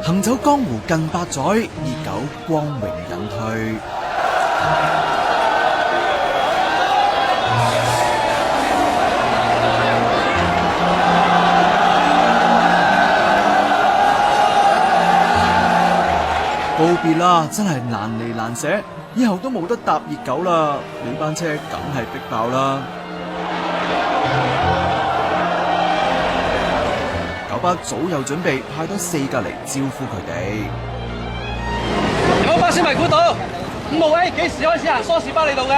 行走江湖近百載，熱狗光榮隱退。告別啦，真係難離難捨，以後都冇得搭熱狗啦，呢班車梗係逼爆啦。九巴早有準備，派多4架嚟招呼佢哋。九巴先迷估到5號位幾時開始行梳士巴利道嘅？1982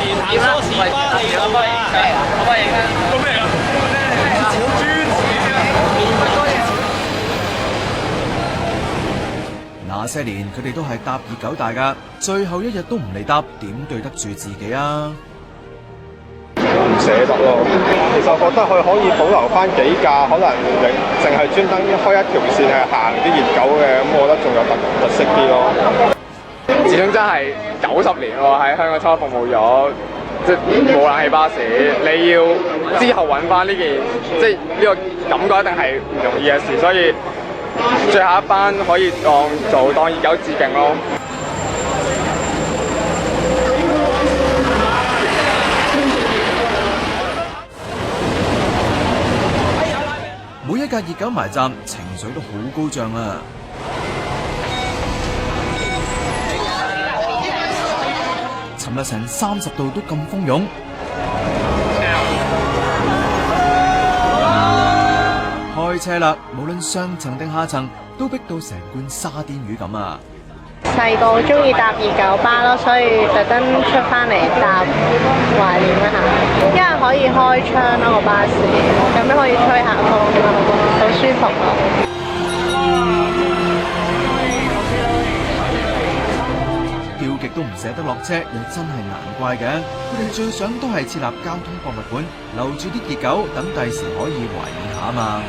年行梳士巴利道嘅。可唔可以影啊？做咩啊？那些年佢哋都係搭熱狗大噶，最後一日都唔嚟搭，點對得住自己啊？唔捨得咯。其實我覺得佢可以保留翻幾架，可能淨係專登開一條線係行啲熱狗嘅，咁我覺得仲有特色啲咯。始終真係90年喎，喺香港初服務咗，即係冇冷氣巴士，你要之後揾翻呢件，即係呢個感覺一定係唔容易嘅事，所以最後一班可以當熱狗致敬咯。每一架熱狗埋站，情緒都好高漲啊！尋日成30度都咁蜂擁，開車啦！無論上層定下層，都逼到成罐沙甸魚咁啊！細個好中意搭熱狗巴咯，所以特登出翻嚟搭懷念一下，因為可以開窗咯個巴士，咁樣可以吹下風，好舒服咯。叫極都唔捨得落車，又真係難怪嘅。佢哋最想都係設立交通博物館，留住啲熱狗，等第時可以懷念下啊嘛。